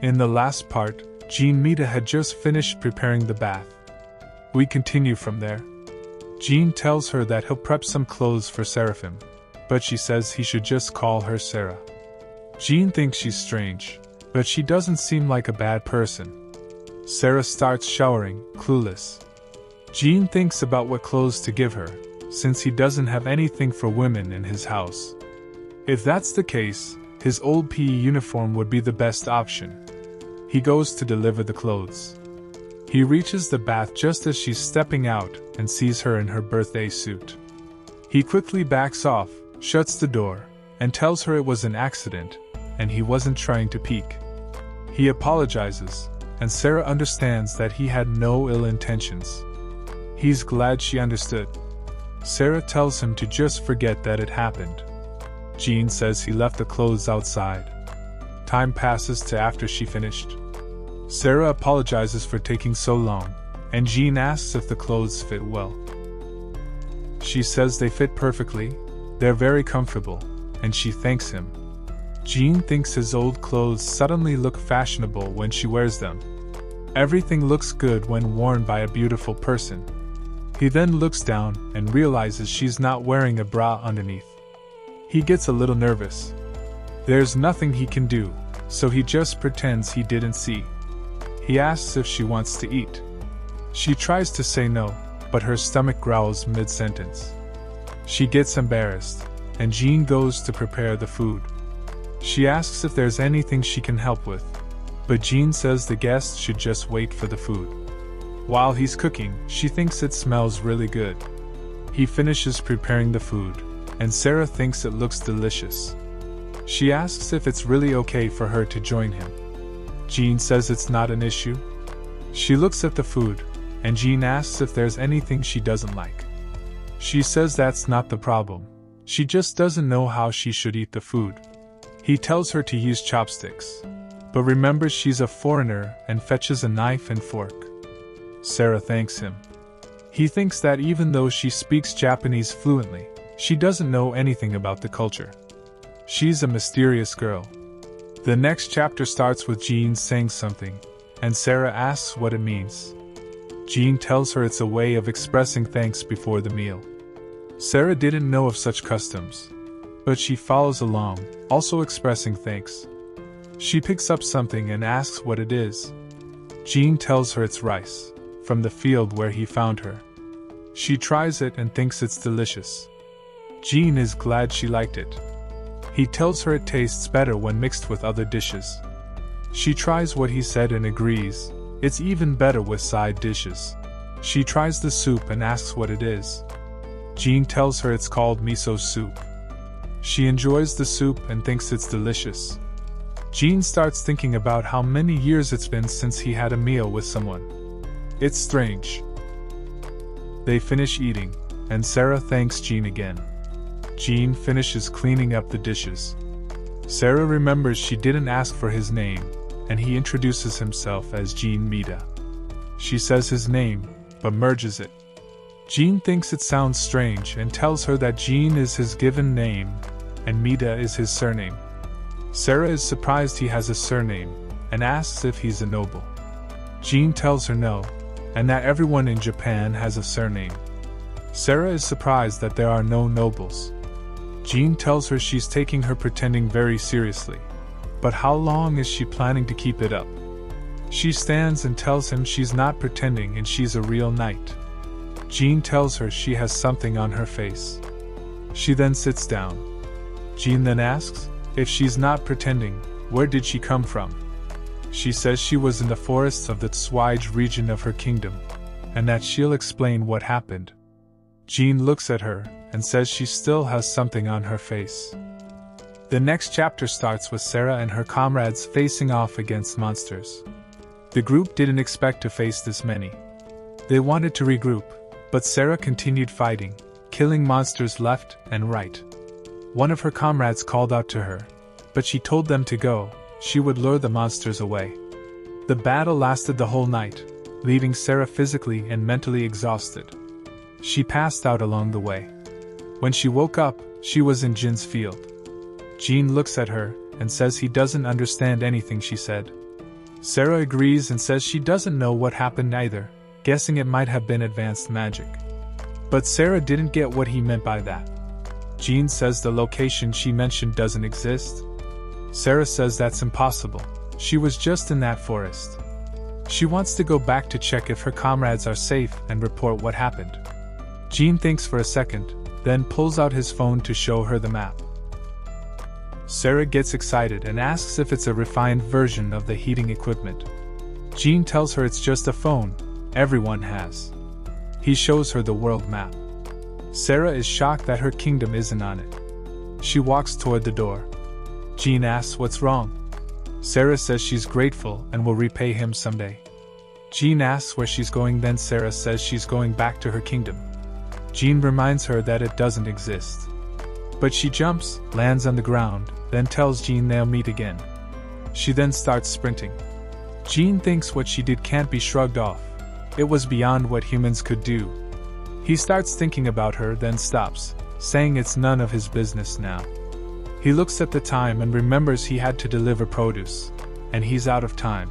In the last part, Jin Mita had just finished preparing the bath. We continue from there. Jin tells her that he'll prep some clothes for Seraphim, but she says he should just call her Sarah. Jin thinks she's strange, but she doesn't seem like a bad person. Sarah starts showering, clueless. Jin thinks about what clothes to give her, since he doesn't have anything for women in his house. If that's the case, his old PE uniform would be the best option. He goes to deliver the clothes. He reaches the bath just as she's stepping out and sees her in her birthday suit. He quickly backs off, shuts the door, and tells her it was an accident, and he wasn't trying to peek. He apologizes, and Sarah understands that he had no ill intentions. He's glad she understood. Sarah tells him to just forget that it happened. Jin says he left the clothes outside. Time passes to after she finished. Sarah apologizes for taking so long, and Jin asks if the clothes fit well. She says they fit perfectly, they're very comfortable, and she thanks him. Jin thinks his old clothes suddenly look fashionable when she wears them. Everything looks good when worn by a beautiful person. He then looks down and realizes she's not wearing a bra underneath. He gets a little nervous. There's nothing he can do, so he just pretends he didn't see. He asks if she wants to eat. She tries to say no, but her stomach growls mid-sentence. She gets embarrassed, and Jin goes to prepare the food. She asks if there's anything she can help with, but Jin says the guests should just wait for the food. While he's cooking, she thinks it smells really good. He finishes preparing the food, and Sarah thinks it looks delicious. She asks if it's really okay for her to join him. Jin says it's not an issue. She looks at the food, and Jin asks if there's anything she doesn't like. She says that's not the problem. She just doesn't know how she should eat the food. He tells her to use chopsticks, but remembers she's a foreigner and fetches a knife and fork. Sarah thanks him. He thinks that even though she speaks Japanese fluently, she doesn't know anything about the culture. She's a mysterious girl. The next chapter starts with Jin saying something, and Sarah asks what it means. Jin tells her it's a way of expressing thanks before the meal. Sarah didn't know of such customs, but she follows along, also expressing thanks. She picks up something and asks what it is. Jin tells her it's rice, from the field where he found her. She tries it and thinks it's delicious. Jin is glad she liked it. He tells her it tastes better when mixed with other dishes. She tries what he said and agrees, it's even better with side dishes. She tries the soup and asks what it is. Jin tells her it's called miso soup. She enjoys the soup and thinks it's delicious. Jin starts thinking about how many years it's been since he had a meal with someone. It's strange. They finish eating, and Sarah thanks Jin again. Jin finishes cleaning up the dishes. Sarah remembers she didn't ask for his name, and he introduces himself as Jin Mita. She says his name, but merges it. Jin thinks it sounds strange and tells her that Jin is his given name, and Mita is his surname. Sarah is surprised he has a surname, and asks if he's a noble. Jin tells her no, and that everyone in Japan has a surname. Sarah is surprised that there are no nobles. Jin tells her she's taking her pretending very seriously. But how long is she planning to keep it up? She stands and tells him she's not pretending and she's a real knight. Jin tells her she has something on her face. She then sits down. Jin then asks, if she's not pretending, where did she come from? She says she was in the forests of the Tswaij region of her kingdom, and that she'll explain what happened. Jin looks at her and says she still has something on her face. The next chapter starts with Sarah and her comrades facing off against monsters. The group didn't expect to face this many. They wanted to regroup, but Sarah continued fighting, killing monsters left and right. One of her comrades called out to her, but she told them to go, she would lure the monsters away. The battle lasted the whole night, leaving Sarah physically and mentally exhausted. She passed out along the way. When she woke up, she was in Jin's field. Jin looks at her and says he doesn't understand anything she said. Sarah agrees and says she doesn't know what happened either, guessing it might have been advanced magic. But Sarah didn't get what he meant by that. Jin says the location she mentioned doesn't exist. Sarah says that's impossible. She was just in that forest. She wants to go back to check if her comrades are safe and report what happened. Jin thinks for a second, then pulls out his phone to show her the map. Sarah gets excited and asks if it's a refined version of the heating equipment. Jin tells her it's just a phone, everyone has. He shows her the world map. Sarah is shocked that her kingdom isn't on it. She walks toward the door. Jin asks what's wrong. Sarah says she's grateful and will repay him someday. Jin asks where she's going, then Sarah says she's going back to her kingdom. Jin reminds her that it doesn't exist. But she jumps, lands on the ground, then tells Jin they'll meet again. She then starts sprinting. Jin thinks what she did can't be shrugged off. It was beyond what humans could do. He starts thinking about her, then stops, saying it's none of his business now. He looks at the time and remembers he had to deliver produce, and he's out of time.